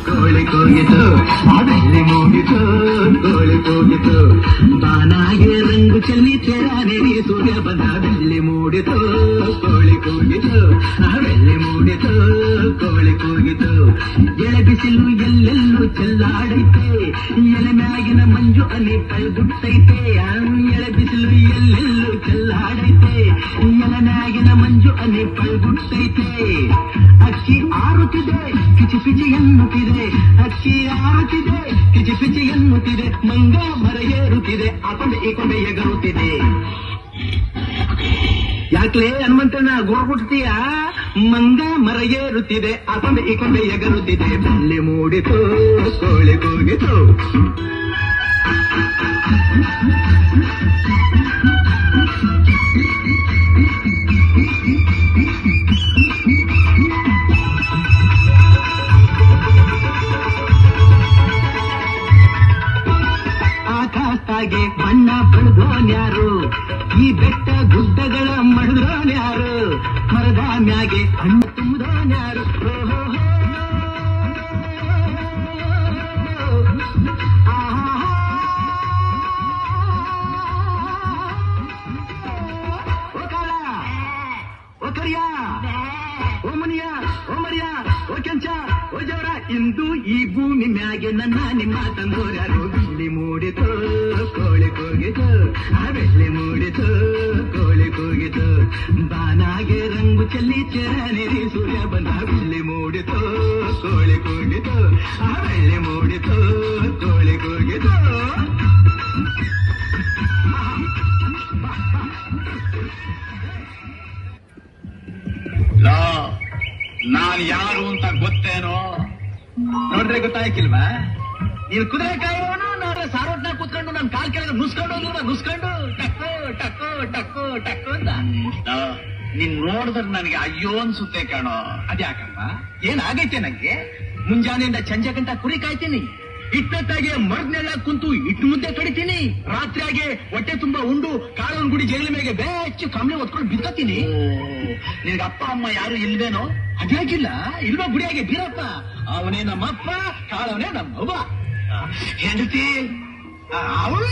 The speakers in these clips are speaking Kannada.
ಕೋಳಿ ಕೂಗಿತು ಬೆಳ್ಳಿ ಮೂಗಿತು ಕೋಳಿ ಕೂಗಿತು ಬಾನಾಗೆ ರಂಗು ಚೆಲ್ಲಿ ತೆರಾನೆ ಸೂರ್ಯ ಬಂದ ಬೆಳ್ಳಿ ಮೂಡಿತು ಕೋಳಿ ಕೂಗಿತು ಬೆಳ್ಳಿ ಮೂಡಿತು ಕೋಳಿ ಕೂಗಿತು ಎಳೆ ಬಿಸಿಲು ಎಲ್ಲೆಲ್ಲೂ ಚೆಲ್ಲಾಡೈತೆ ಎಲೆ ಮ್ಯಾಗಿನ ಮಂಜು ಅಲ್ಲಿ ಕಳ್ಗುಟ್ಟೈತೆ ಎಳೆ ಬಿಸಿಲು ಎಲ್ಲೆಲ್ಲೂ ಚೆಲ್ಲಾಡೈತೆ ಎಲೆ ಮ್ಯಾಗಿನ ಮಂಜು ಅಲ್ಲಿ ಕಳ್ಗುಟ್ಟೈತೆ ಅಕ್ಕಿ ಆರುತ್ತಿದೆ ಕಿಚಿ ಪಿಚಿ ಎನ್ನುತ್ತಿದೆ ಅಕ್ಕಿ ಆರುತ್ತಿದೆ ಕಿಚಿ ಪಿಚಿ ಎನ್ನುತ್ತಿದೆ ಮಂಗ ಮರ ಏರುತ್ತಿದೆ ಆಕೊಂಡೆ ಈ ಕೊಂಡೆ ಎಗರುತ್ತಿದೆ. ಯಾಕ್ಲೇ ಹನುಮಂತಣ್ಣ ಗೋರ್ಗುಟ್ತೀಯ? ಮಂಗ ಮರ ಏರುತ್ತಿದೆ ಆಕೊಂಡೆ ಈ ಕೊಂಡೆ ಎಗರುತ್ತಿದೆ ಬೆಳ್ಳಿ ಮೂಡಿತು ಕೋಳಿ ಕೂಗಿತು. ಆಕಾಶಾಗೆ ಬಣ್ಣ ಬಳ್ದೋನ್ಯಾರು, ಈ ಬೆಟ್ಟ ಗುಡ್ಡಗಳ ಮಡದೋನ್ಯಾರು, ಮರದ ಮ್ಯಾಗೆ ಹಣ್ಣು ತುಂಬದೋನ್ಯಾರು. ಓ ಕಾಳ, ಓ ಕರಿಯ, ಓ ಮುನಿಯ, ಓ ಮರಿಯ, ಓ ಕೆಂಚ, ಓ ಜವರ, ಇಂದು ಈ ಭೂಮಿ ಮ್ಯಾಗೆ ನನ್ನ ನಿಮ್ಮ ತಂದೋರ್ಯಾರು. ಬೆಳ್ಳಿ ಮೂಡಿತು ಕೋಳಿ ಕೂಗಿತು ಬೆಳ್ಳಿ ಮೂಡಿತು ಕೋಳಿ ಕೂಗಿತು ಬಾನಾಗೆ ರಂಗು ಚೆಲ್ಲಿ ಚೆರನೆರಿ ಸೂರ್ಯ ಬಂದ ಬೆಳ್ಳಿ ಮೂಡಿತು ಕೋಳಿ ಕೂಗಿತು ಬೆಳ್ಳಿ ಮೂಡಿತು ಕೋಳಿ ಕೂಗಿತು. ನಾನು ಯಾರು ಅಂತ ಗೊತ್ತೇನೋ? ನೋಡ್ರೆ ಗೊತ್ತಾಯ್ಕಿಲ್ವಾ? ನೀನು ಕುದುರೆ ಕಾಯೋನು, ನೋಡ್ರೆ ಸಾರೋಟ್ನ ಕೂತ್ಕೊಂಡು ನನ್ ಕಾಲ್ ಕೆಳಗೆ ನುಸ್ಕೊಂಡು ಹೋಗಿಲ್ವಾ? ನುಸ್ಕೊಂಡು ಟಕ್ಕು ಟಕ್ಕು ಟಕ್ಕು ಟಕ್ಕು ಅಂತ ನೀನ್ ನೋಡಿದ್ರೆ ನನಗೆ ಅಯ್ಯೋ ಅನ್ಸುತ್ತೆ ಕಾಣೋ. ಅದ್ಯಾಕಮ್ಮ? ಏನಾಗೈತೆ ನಂಗೆ? ಮುಂಜಾನೆಯಿಂದ ಸಂಜೆ ಗಂಟ ಕುರಿ ಕಾಯ್ತೀನಿ, ಇಟ್ಟೊತ್ತಾಗೆ ಮರ್ದ್ನೆಲ್ಲ ಕುಂತು ಇಟ್ಟು ಮುದ್ದೆ ಕಡಿತೀನಿ, ರಾತ್ರಿಯಾಗೆ ಹೊಟ್ಟೆ ತುಂಬಾ ಉಂಡು ಕಾಳವನ್ ಗುಡಿ ಜೈಲ ಮೇಲೆ ಬೆಚ್ಚು ಕಂಬಳಿ ಹೊತ್ಕೊಂಡು ಬಿದ್ದತೀನಿ. ನಿನ್ಗೆ ಅಪ್ಪ ಅಮ್ಮ ಯಾರು ಇಲ್ವೇನೋ? ಅದ್ಯಾಕಿಲ್ಲ? ಇಲ್ವಾ ಗುಡಿಯಾಗೆ ಬೀರಪ್ಪ, ಅವನೇ ನಮ್ಮಪ್ಪ, ಕಾಳವನೇ ನಮ್ಮವ್ವ. ಹೆಂಡತಿ ಅವಳು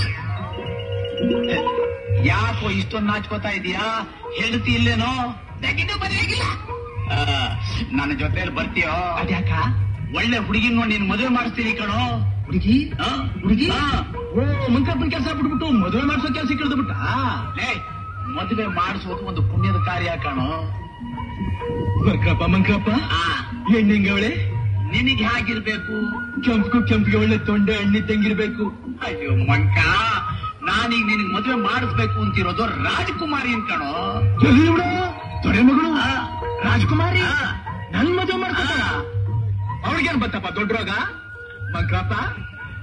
ಯಾಕೋ ಇಷ್ಟೊಂದು ನಾಚ್ಕೋತಾ ಇದೀಯಾ? ಹೆಂಡತಿ ಇಲ್ಲೇನೋ? ಬರೆಯಾಗಿಲ್ಲ. ನನ್ನ ಜೊತೆಯಲ್ಲಿ ಬರ್ತೀಯೋ? ಅದ್ಯಾಕ? ಒಳ್ಳೆ ಹುಡುಗಿನ ನೋಡಿ ನೀನ್ ಮದುವೆ ಮಾಡಿಸ್ತೀನಿ ಕಣೋ. ಹುಡುಗಿ ಹುಡುಗಿ ಓ ಮಂಕಪ್ಪನ ಕೆಲಸ ಬಿಟ್ಬಿಟ್ಟು ಮದುವೆ ಮಾಡಿಸೋ ಕೆಲಸ ಕೇಳ್ದು ಬಿಟ್ಟ. ಮದುವೆ ಮಾಡಿಸೋದು ಒಂದು ಪುಣ್ಯದ ಕಾರ್ಯ ಕಣೋ. ಮಂಕಪ್ಪ ಮಂಕಪ್ಪ ಹೆಣ್ಣಿಂಗವಳೆ ನಿನಗೆ ಹೇಗಿರ್ಬೇಕು? ಕೆಂಪಿಗೆ ಒಳ್ಳೆ ತೊಂಡೆ ಹಣ್ಣಿ ತೆಂಗಿರ್ಬೇಕು. ಅಯ್ಯೋ ಮಂಕ, ನಾನೀಗ ನಿನಗೆ ಮದುವೆ ಮಾಡಿಸ್ಬೇಕು ಅಂತಿರೋದು ರಾಜಕುಮಾರಿ ಅನ್ಕಣೋ. ದೊರೆ ಮಗಳು ರಾಜಕುಮಾರಿ ನನ್ ಮದುವೆ ಮಾಡ್ತಾಳ? ಅವಳಿಗೇನ್ ಬತ್ತಪ್ಪ ದೊಡ್ಡ ರೋಗ? ಮಂಕಪ್ಪ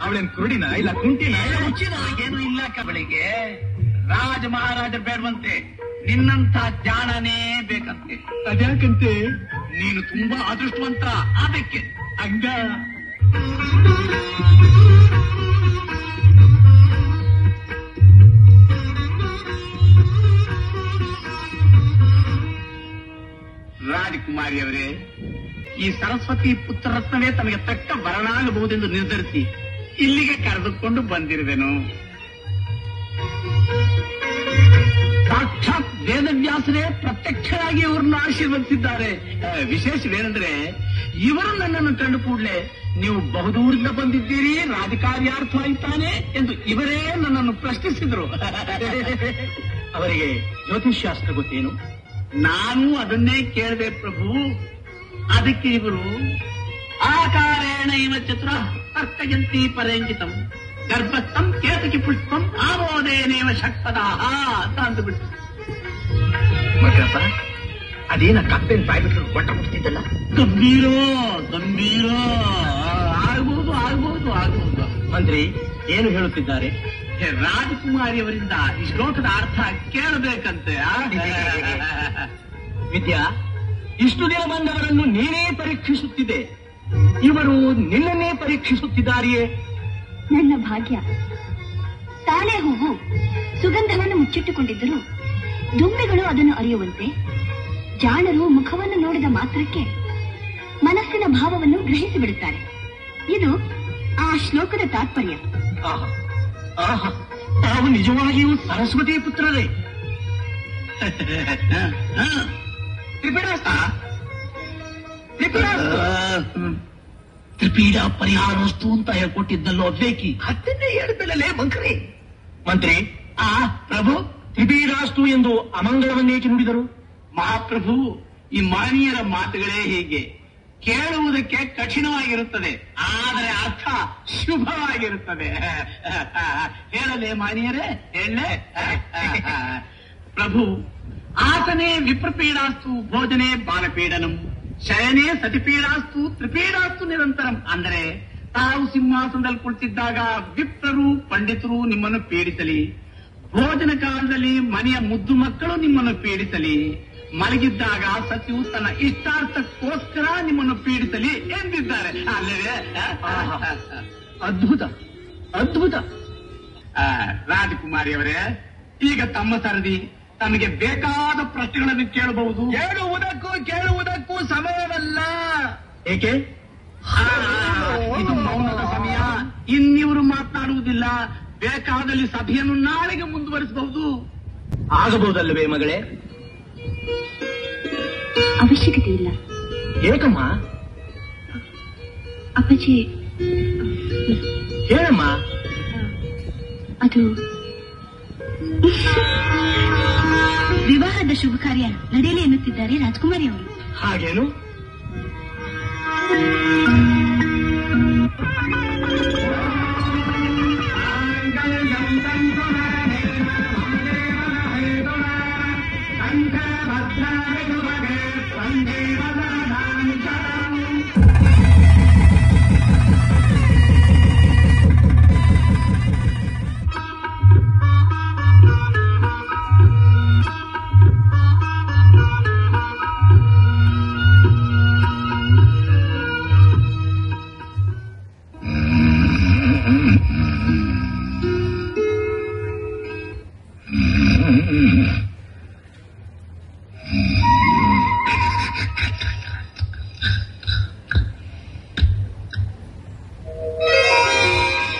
ಅವಳೇನ್ ಕುರುಡಿನ ಇಲ್ಲ ಕುಂಟಿನ ಇಲ್ಲ ಮುಚ್ಚಿನ? ಏನು ಇಲ್ಲ ಕಬಳಿಗೆ. ರಾಜ ಮಹಾರಾಜರು ಬೇಡವಂತೆ, ನಿನ್ನಂತ ಜಾಣನೇ ಬೇಕಂತೆ. ಅದ್ಯಾಕಂತೆ? ನೀನು ತುಂಬಾ ಅದೃಷ್ಟವಂತ ಅದಕ್ಕೆ. ಹಂಗ ರಾಜಕುಮಾರಿಯವರೇ, ಈ ಸರಸ್ವತಿ ಪುತ್ರರತ್ನವೇ ತನಗೆ ತಕ್ಕ ಬರನಾಗಬಹುದೆಂದು ನಿರ್ಧರಿಸಿ ಇಲ್ಲಿಗೆ ಕರೆದುಕೊಂಡು ಬಂದಿರುವೆನು. ಸಾಕ್ಷಾತ್ ವೇದವ್ಯಾಸರೇ ಪ್ರತ್ಯಕ್ಷರಾಗಿ ಇವ್ರನ್ನ ಆಶೀರ್ವದಿಸಿದ್ದಾರೆ. ವಿಶೇಷವೇನೆಂದ್ರೆ, ಇವರು ನನ್ನನ್ನು ಕಂಡು ಕೂಡಲೇ ನೀವು ಬಹುದೂರಿಂದ ಬಂದಿದ್ದೀರಿ, ರಾಜಕಾರ್ಯಾರ್ಥವಾಯಿತಾನೆ ಎಂದು ಇವರೇ ನನ್ನನ್ನು ಪ್ರಶ್ನಿಸಿದರು. ಅವರಿಗೆ ಜ್ಯೋತಿಷ್ಶಾಸ್ತ್ರ ಗೊತ್ತೇನು? ನಾನು ಅದನ್ನೇ ಕೇಳಿದೆ ಪ್ರಭು. ಅದಕ್ಕೆ ಇವರು ಆಕಾರೇಣ ಇವ ಚತುರ ತರ್ಕಯಂತಿ ಪರೇಂಕಿತಂ ಗರ್ಭಸ್ಥಂ ಕೇತಕಿ ಪುಷ್ಪಂ ಆಮೋದೇನೇವ ಶಕ್ತದಾಹ ಅಂತ ಅಂದುಬಿಟ್ಟು. ಮಗಪ್ಪ ಅದೇನ ಕಪ್ಪೆನ್ ಬಾಯ್ಬಿಟ್ರು ಕೊಟ್ಟ ಮುಟ್ತಿದ್ದಲ್ಲ? ಗಂಭೀರೋ ಗಂಭೀರೋ. ಆಗ್ಬಹುದು ಆಗ್ಬಹುದು ಆಗ್ಬಹುದು. ಮಂತ್ರಿ ಏನು ಹೇಳುತ್ತಿದ್ದಾರೆ? ರಾಜಕುಮಾರಿಯವರಿಂದ ಈ ಶ್ಲೋಕದ ಅರ್ಥ ಕೇಳಬೇಕಂತೆ. ವಿದ್ಯಾ, ಇಷ್ಟು ದಿನ ಬಂದವರನ್ನು ನೀನೇ ಪರೀಕ್ಷಿಸುತ್ತಿದೆ, ಇವರು ನಿನ್ನನ್ನೇ ಪರೀಕ್ಷಿಸುತ್ತಿದ್ದಾರೆಯೇ? ನನ್ನ ಭಾಗ್ಯ. ತಾಳೆ ಹೂವು ಸುಗಂಧವನ್ನು ಮುಚ್ಚಿಟ್ಟುಕೊಂಡಿದ್ದರೂ ದುಂಬಿಗಳು ಅದನ್ನು ಅರಿಯುವಂತೆ ಜಾಣರು ಮುಖವನ್ನು ನೋಡಿದ ಮಾತ್ರಕ್ಕೆ ಮನಸ್ಸಿನ ಭಾವವನ್ನು ಗ್ರಹಿಸಿ ಬಿಡುತ್ತಾರೆ. ಇದು ಆ ಶ್ಲೋಕದ ತಾತ್ಪರ್ಯ. ತಾವು ನಿಜವಾಗಿಯೂ ಸರಸ್ವತಿ ಪುತ್ರರೇ. ತ್ರಿಪೀಡ ಪರಿಹಾರವಸ್ತು ಅಂತ ಹೇಳ್ಕೊಟ್ಟಿದ್ದಲ್ಲೋ ಬೇಕಿ ಹತ್ತನೇ ಹೇಳ್ಬೇಡಲೇ ಮಂತ್ರಿ. ಮಂತ್ರಿ ಪ್ರಭು, ತ್ರಿಪೀಡಾಸ್ತು ಎಂದು ಅಮಂಗಳವನ್ನೇಕೆ ನುಡಿದರು? ಮಹಾಪ್ರಭು, ಈ ಮಾನೀಯರ ಮಾತುಗಳೇ ಹೀಗೆ. ಕೇಳುವುದಕ್ಕೆ ಕಠಿಣವಾಗಿರುತ್ತದೆ, ಆದರೆ ಅರ್ಥ ಶುಭವಾಗಿರುತ್ತದೆ. ಹೇಳಲೇ ಮಾನೀಯರೇ, ಹೇಳಲೇ? ಪ್ರಭು, ಆಸನೆ ವಿಪ್ರಪೀಡಾಸ್ತು ಭೋಜನೆ ಬಾಲಪೀಡನಂ ಶಯನೇ ಸತಿಪೀಡಾಸ್ತು ತ್ರಿಪೀಡಾಸ್ತು ನಿರಂತರಂ. ಅಂದರೆ ತಾವು ಸಿಂಹಾಸನದಲ್ಲಿ ಕುಳಿತಿದ್ದಾಗ ವಿಪ್ರರು ಪಂಡಿತರು ನಿಮ್ಮನ್ನು ಪೀಡಿಸಲಿ, ಭೋಜನ ಕಾಲದಲ್ಲಿ ಮನೆಯ ಮುದ್ದು ಮಕ್ಕಳು ನಿಮ್ಮನ್ನು ಪೀಡಿಸಲಿ, ಮಲಗಿದ್ದಾಗ ಸತಿಯು ತನ್ನ ಇಷ್ಟಾರ್ಥಕ್ಕೋಸ್ಕರ ನಿಮ್ಮನ್ನು ಪೀಡಿಸಲಿ ಎಂದಿದ್ದಾರೆ. ಅಲ್ಲವೇ? ಅದ್ಭುತ ಅದ್ಭುತ. ರಾಜಕುಮಾರಿಯವರೇ, ಈಗ ತಮ್ಮ ಸರದಿ. ತಮಗೆ ಬೇಕಾದ ಪ್ರಶ್ನೆಗಳನ್ನು ಕೇಳಬಹುದು. ಕೇಳುವುದಕ್ಕೂ ಸಮಯವಲ್ಲ. ಏಕೆ? ಇದು ಮೌನದ ಸಮಯ. ಇನ್ನಿವರು ಮಾತನಾಡುವುದಿಲ್ಲ. ಬೇಕಾದಲ್ಲಿ ಸಭೆಯನ್ನು ನಾಳೆಗೆ ಮುಂದುವರಿಸಬಹುದು. ಆಗಬಹುದಲ್ಲವೇ ಮಗಳೇ? ಅವಶ್ಯಕತೆ ಇಲ್ಲ. ಏಕಮ್ಮ? ಅಪ್ಪಾಜಿ, ಹೇಳಮ್ಮ. ಅದು ವಿವಾಹದ ಶುಭ ಕಾರ್ಯ ನಡೆಯಲಿ ಎನ್ನುತ್ತಿದ್ದಾರೆ ರಾಜಕುಮಾರಿ ಅವರು. ಹಾಗೇನು?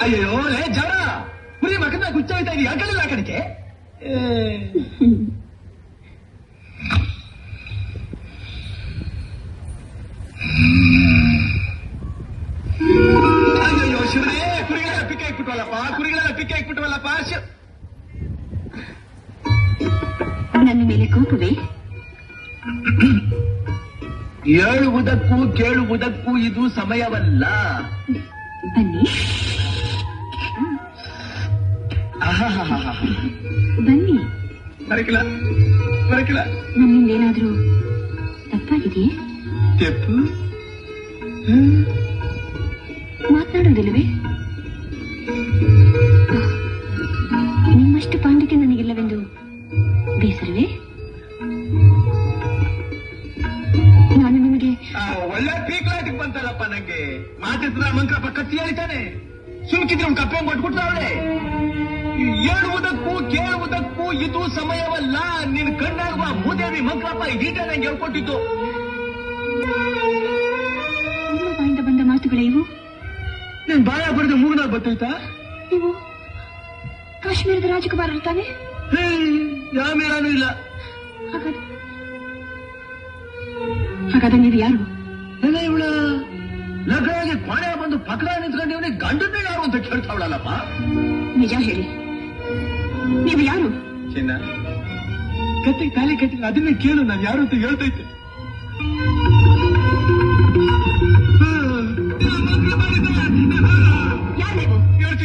ಅಯ್ಯೋ ಲೇ ಜಡ, ಕುರಿ ಮಕ್ಕದ ಗುಚ್ಚೋಯ್ತಾ ಇದೀಯ. ಯಾಕಲಿಲ್ಲ ಆ ಕಡೆಗೆ? ಅಯ್ಯೋ ಶಿವನೇ, ಕುರಿಗಳೆಲ್ಲ ಪಿಕ್ಕ ಇಕ್ಬಿಟ್ಟವಲ್ಲಪ್ಪ. ನನ್ನ ಮೇಲೆ ಕೋಪವೇ? ಹೇಳುವುದಕ್ಕೂ ಕೇಳುವುದಕ್ಕೂ ಇದು ಸಮಯವಲ್ಲ. ಬನ್ನಿ ಬನ್ನಿ. ಬರಕಿಲ್ಲ. ನನ್ನಿಂದ ಏನಾದ್ರೂ ತಪ್ಪಾಗಿದೆಯೇ? ತೆಪ್ಪು ಮಾತನಾಡುವುದಿಲ್ಲವೇ? ನಿಮ್ಮಷ್ಟು ಪಾಂಡಿತ್ಯ ನನಗಿಲ್ಲವೆಂದು ಬೇಸರವೇ? ನಾನು ನಿಮಗೆ ಒಳ್ಳೆ ಪೀಕ್ಲಾಟಿಗೆ ಬಂತಲ್ಲಪ್ಪ. ನಂಗೆ ಮಾತಿದ್ರ ಮಂತ್ರಪ್ಪ ಕತ್ತಿ ಹೇಳಿತಾನೆ. ಸುಮ್ಕಿದ್ರೆ ಕಪ್ಪೆ ಕೊಟ್ಬಿಟ್ರ ಅವಳೆ. ಹೇಳುವುದಕ್ಕೂ ಕೇಳುವುದಕ್ಕೂ ಇದು ಸಮಯವಲ್ಲ. ನಿನ್ ಕಣ್ಣಾಗುವ ಮೂದೇವಿ ಮಂತ್ರಪ್ಪ ಇದೀಟ ನಂಗೆ ಹೇಳ್ಕೊಟ್ಟಿದ್ದು. ನಿಮ್ಮ ಬಾಯಿಂದ ಬಂದ ಮಾತುಗಳೇ ಇವು? ನೀನ್ ಬಾಯ ಬರೆದು ಮೂಗ್ನಾಗ ಬರ್ತೈತಾ? ನೀವು ಕಾಶ್ಮೀರದ ರಾಜಕುಮಾರರು ತಾನೆ? ಯಾವ ಮೇಲಾನೂ ಇಲ್ಲ. ಹಾಗಾದ್ರೆ ನೀವು ಯಾರು? ಇವಳ ಲಗ್ನಾಗಿ ಪಾಳ್ಯ ಬಂದು ಪಕ್ಕದ ನಿಂತ್ಕೊಂಡು ಗಂಡನೇ ಯಾರು ಅಂತ ಕೇಳ್ತಾವಳಲ್ಲಪ್ಪ. ನಿಜ ಹೇಳಿ, ನೀವು ಯಾರು? ಚಿನ್ನ, ಕತ್ತಿಗೆ ತಾಲಿ ಕಟ್ಟಿಲ್ಲ, ಅದನ್ನೇ ಕೇಳು. ನಾನು ಯಾರು ಅಂತ ಹೇಳ್ತೈತೆ.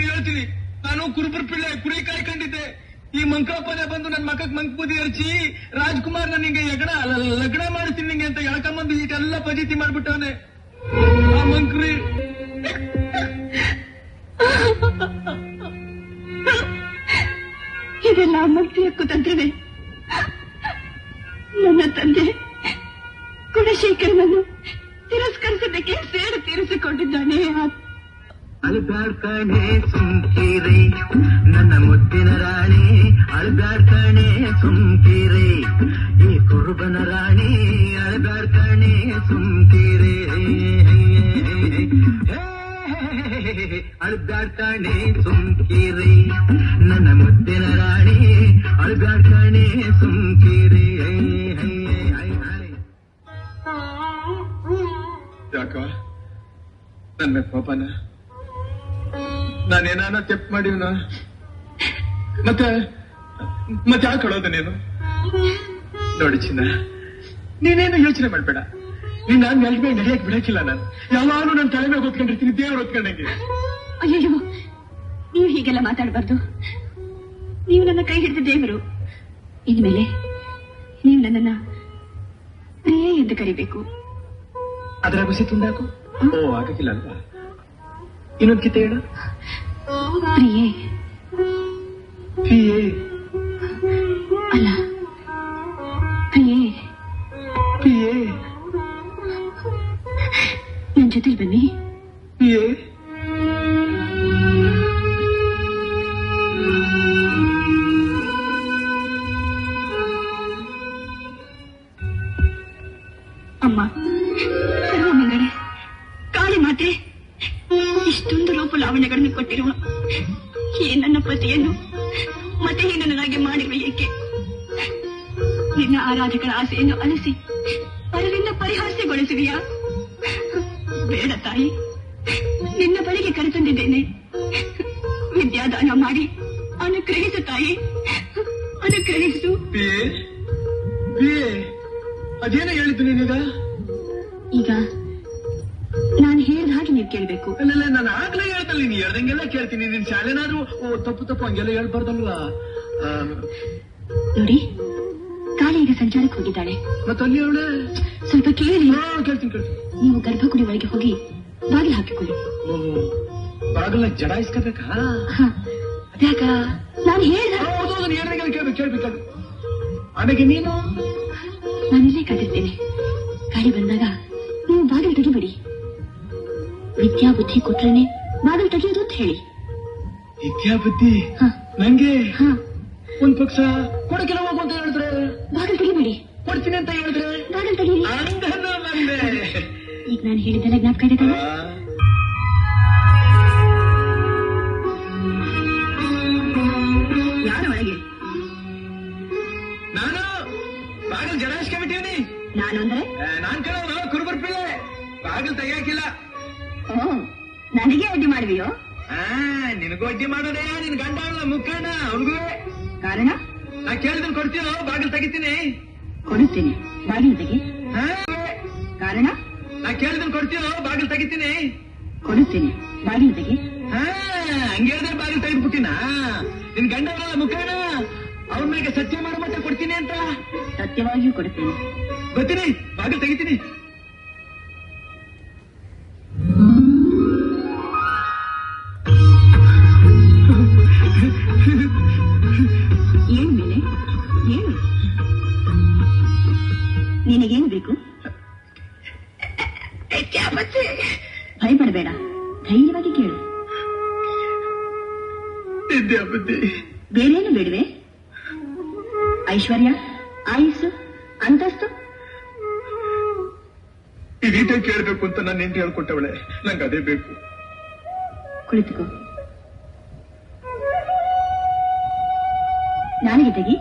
ಹೇಳ್ತೀನಿ. ನಾನು ಕುರುಬರ ಪಿಳ್ಳೆ ಕುರಿ ಕಾಯ್ಕೊಂಡಿದ್ದೆ. ಈ ಮಂಕಪ್ಪನೇ ಬಂದು ನನ್ನ ಮಕ್ಕಕ್ಕೆ ಮಂಕ್ ಬುದ್ಧಿ ಹರಿಸಿ ರಾಜ್ಕುಮಾರ್ ನಿಂಗೆ ಲಗ್ನ ಮಾಡಿಸ್ತೀನಿ ನಿಂಗೆ ಅಂತ ಎಳ್ಕೊಂಬಂದು ಈಟೆಲ್ಲ ಪಜಿತಿ ಮಾಡ್ಬಿಟ್ಟವನೆ ಆ ಮಂಕ್ರಿ. ಇದೆಲ್ಲ ಮಂತ್ರಿಯ ಕುತಂತ್ರವೇ? ನನ್ನ ತಂದೆ ಗುಣಶೇಖರನನ್ನು ತಿರಸ್ಕರಿಸಬೇಕೆ ಸೇಡು ತೀರಿಸಿಕೊಂಡಿದ್ದಾನೆ. ಅಳ್ಬ್ಯಾಡ್ಕಣೆ ಸುಮ್ಕೀರೆ ನನ್ನ ಮುದ್ದಿನ ರಾಣಿ, ಅಳ್ಬ್ಯಾಡ್ಕಣೆ ಸುಮ್ಕೀರೆ ಈ ಕುರುಬನ ರಾಣಿ, ಅಳ್ಬ್ಯಾಡ್ಕಣೆ ಸುಮ್ಕೀರೆ. ಅಳ್ಬ್ಯಾಡ್ತಾಣೆ ಸುಮ್ಕೀರಿ ನನ್ನ ಮುದ್ದಿನ ರಾಣಿ ಅಳ್ಬ್ಯಾಡ್ತಾಣೆ ಸುಮ್ಕೀರಿ ಯಾಕ ನನ್ನ ಪಾಪನ ನಾನೇನಾನ ತೆಪ್ಪು ಮಾಡಿವ್ನ ಮತ್ತೆ ಯಾಕೆ ಕೊಡೋದು ನೀನು ನೋಡಿ ಚಿನ್ನ ನೀನೇನು ಯೋಚನೆ ಮಾಡ್ಬೇಡ ನಾನು ನೆಲದ ಮೇಲೆ ನಡೆಯಕ್ ಬಿಡಕ್ಕಿಲ್ಲ ನಾನು ಯಾವಾಗಲೂ ನನ್ನ ತಲೆ ಮೇಲೆ ಹೊತ್ಕೊಂಡಿರ್ತೀನಿ ದೇವ್ರು ಹೊತ್ಕೊಂಡಂಗೆ ಅಯ್ಯೋ ನೀವು ಹೀಗೆಲ್ಲ ಮಾತಾಡಬಾರ್ದು. ನೀವು ನನ್ನ ಕೈ ಹಿಡಿದ ದೇವರು. ಇನ್ಮೇಲೆ ನೀವು ನನ್ನನ್ನ ಪ್ರಿಯೆ ಎಂದು ಕರಿಬೇಕು. ಅದರ ಗುಸಿ ತುಂಡಾಕು. ಓ ಆಗಕ್ಕಿಲ್ಲ ಅಲ್ವಾ? ಇನ್ನೊಂದು ಕಿತ್ತ ಹೇಳು. ಪ್ರಿಯೆ ಪ್ರಿಯೆ ಅಲ್ಲ, ಪ್ರಿಯೆ ಪ್ರಿಯೆ ನನ್ನ ಜೊತೆಲಿ ಬನ್ನಿ. ಪ್ರಿಯೆ ಅಮ್ಮ, ಸರ್ವಮಂಗಳೆ, ಕಾಳಿ ಮಾತೆ, ಇಷ್ಟೊಂದು ರೂಪ ಲಾವಣ್ಯಗಳನ್ನು ಕೊಟ್ಟಿರುವ ಈ ನನ್ನ ಪತಿಯನ್ನು ಮತಹೀನನಾಗಿ ಮಾಡಿರುವ ಏಕೆ? ನಿನ್ನ ಆರಾಧಕರ ಆಸೆಯನ್ನು ಅಲಿಸಿ ಪರರಿಂದ ಪರಿಹಾಸ್ಯಗೊಳಿಸುವಿಯಾ? ಬೇಡ ತಾಯಿ, ನಿನ್ನ ಬಳಿಗೆ ಕರೆತಂದಿದ್ದೇನೆ. ವಿದ್ಯಾದಾನ ಮಾಡಿ ಅನುಗ್ರಹಿಸು ತಾಯಿ, ಅನುಗ್ರಹಿಸು. ಪ್ರಿಯೆ ಪ್ರಿಯೆ ಅದೇನೋ ಹೇಳಿದ್ದು ನೀನೀಗ? ಈಗ ನಾನು ಹೇಳಿದ ಹಾಗೆ ನೀವು ಕೇಳಬೇಕು. ಅಲ್ಲ ನಾನು ಆಗ್ಲೇ ಹೇಳ್ತಲ್ಲ, ನೀನು ಹೇಳ್ದಂಗೆಲ್ಲ ಕೇಳ್ತೀನಿ. ನಿನ್ ಶಾಲೆನಾದ್ರು ತಪ್ಪು ಹಂಗೆಲ್ಲ ಹೇಳ್ಬಾರ್ದಲ್ವಾ? ನೋಡಿ, ಕಾಳಿ ಈಗ ಸಂಚಾರಕ್ಕೆ ಹೋಗಿದ್ದಾಳೆ. ಮತ್ತಲ್ಲಿ ಅವಳೆ ಸ್ವಲ್ಪ ಕೇಳಿ. ಕೇಳ್ತೀನಿ. ನೀವು ಗರ್ಭಗುಡಿ ಒಳಗೆ ಹೋಗಿ ಬಾಗಿಲು ಹಾಕಿಕೊಳ್ಳಿ. ಬಾಗಿಲ ಜಡಾಯಿಸ್ಕೋಬೇಕಾ? ಯಾಕ? ನಾನು ಹೇಳಿದ ಹೇಳ್ದಂಗೆಲ್ಲ ಕೇಳ್ಬೇಕು. ಆಮೇಲೆ ನೀನು ನಾನಿಲ್ಲೇ ಕಾದಿರ್ತೇನೆ. ಕಾಳಿ ಬಂದಾಗ ನೀವು ಬಾಗಿಲು ತೆಗಿಬಿಡಿ. ವಿದ್ಯಾ ಬುದ್ಧಿ ಕೊಟ್ರೇನೆ ಬಾಗಿಲು ತೆಗೆಯೋದು ಅಂತ ಹೇಳಿ. ವಿದ್ಯಾ ಬುದ್ಧಿ ನಂಗೆ ಒಂದ್ ಪಕ್ಷ ಕೊಡಕಿಲ್ಲ ಹೋಗು ಅಂತ ಹೇಳಿದ್ರೆ ಬಾಗಿಲು ತೆಗಿಬಿಡಿ. ಕೊಡ್ತೀನಿ ಅಂತ ಹೇಳಿದ್ರೆ ಬಾಗಿಲು ತೆಗೀರಿ. ಈಗ ನಾನು ಹೇಳಿದ್ದೆಲ್ಲ ಜ್ಞಾಪಕ ಇದೆ ತಾನೆ? ಯಾರ ಒಳಗೆ? ನಾನು ಬಾಗಿಲು ಜಡಾಯಿಸ್ಕೊಂಡ್ಬಿಟ್ಟಿವ್ನಿ. ನಾನು ಅಂದ್ರೆ ನಾನ್ ಕೇಳೋದು ಕುರುಬರ್ ಪಿಳ್ಳೆ. ಬಾಗಿಲು ತೆಗಿಯಾಕಿಲ್ಲ. ನನಗೆ ಅಡ್ಡಿ ಮಾಡುವಿಯೋ? ನಿನಗೂ ಅಡ್ಡಿ ಮಾಡೋದೇ ನಿನ್ ಗಂಡ ಮುಖಂಡ ಅವ್ರಿಗೂ ಕಾರಣ? ನಾ ಕೇಳಿದ್ರೆ ಕೊಡ್ತೀನೋ ಬಾಗಿಲು ತೆಗಿತೀನಿ. ಕೊಡುತ್ತೇನೆ, ಬಾಗಿಲು ತೆಗಿ. ಕಾರಣ? ನಾ ಕೇಳಿದ್ರೆ ಕೊಡ್ತೀನೋ ಬಾಗಿಲು ತೆಗಿತೀನಿ. ಕೊಡುತ್ತೇನೆ, ಬಾಗಿಲು ತೆಗಿ. ಹಂಗೆ ಹೇಳಿದ್ರೆ ಬಾಗಿಲು ತೆಗೆದ್ಬಿಟ್ಟಿನ ನಿನ್ ಗಂಡ ಮುಖಂಡ ಅವ್ರ ಮೇಲೆ ಸತ್ಯ ಮಾಡೋ ಮತ್ತೆ ಕೊಡ್ತೀನಿ ಅಂತ. ಸತ್ಯವಾಗಿಯೂ ಕೊಡುತ್ತೇನೆ. ಬರ್ತೀನಿ, ಬಾಗಿಲು ತೆಗಿತೀನಿ. ಏನ್ ಮೇಲೆ ಏನು? ನಿನಗೇನು ಬೇಕು? ಭಯಪಡಬೇಡ, ಧೈರ್ಯವಾಗಿ ಕೇಳು. ವಿದ್ಯಾಬುದ್ಧಿ ಬೇರೇನು ಬೇಡವೆ? ಐಶ್ವರ್ಯ, ಆಯುಸ್ಸು, ಅಂತಸ್ತು? ಈ ರೀತಿ ಕೇಳಬೇಕು ಅಂತ ನಾನು ಹೆಂಡತಿ ಹೇಳ್ಕೊಟ್ಟವಳೆ. ನಂಗೆ ಅದೇ ಬೇಕು. ಕುಳಿತುಕೋ. ನಾಲಿಗೆ ತೆಗಿ.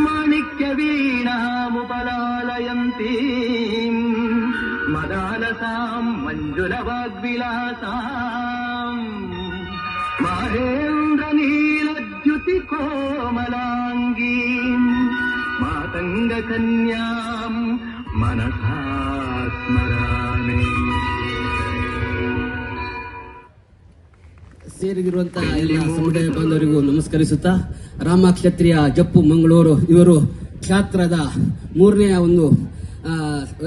ಮಾಣಿಕ್ಯ ವೀಣಾಮುಪಲಾಲಯಂತೀ ಮದಾಲಸಾಂ ಮಂಜುಲ ವಾಗ್ವಿಲಾಸಾಂ ಮಹೇಂದ್ರ ನೀಲದ್ಯುತಿ ಕೋಮಲಾಂಗೀ ಮಾತಂಗ ಕನ್ಯಾಂ ಮನಸಾ ಸ್ಮರಾಮಿ. ಸೇರಿರುವಂತಹ ಎಲ್ಲ ಸಮುದಾಯ ಬಾಂಧವರಿಗೂ ನಮಸ್ಕರಿಸುತ್ತಾ, ರಾಮ ಕ್ಷತ್ರಿಯ ಜಪ್ಪು ಮಂಗಳೂರು ಇವರು ಕ್ಷೇತ್ರದ ಮೂರನೇ ಒಂದು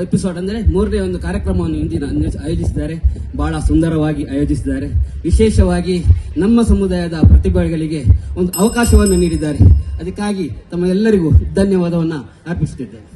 ಎಪಿಸೋಡ್ ಅಂದ್ರೆ ಮೂರನೇ ಒಂದು ಕಾರ್ಯಕ್ರಮವನ್ನು ಇಂದಿನ ಆಯೋಜಿಸಿದ್ದಾರೆ. ಬಹಳ ಸುಂದರವಾಗಿ ಆಯೋಜಿಸಿದ್ದಾರೆ. ವಿಶೇಷವಾಗಿ ನಮ್ಮ ಸಮುದಾಯದ ಪ್ರತಿಭೆಗಳಿಗೆ ಒಂದು ಅವಕಾಶವನ್ನು ನೀಡಿದ್ದಾರೆ. ಅದಕ್ಕಾಗಿ ತಮ್ಮ ಎಲ್ಲರಿಗೂ ಧನ್ಯವಾದವನ್ನು ಅರ್ಪಿಸುತ್ತಿದ್ದೇನೆ.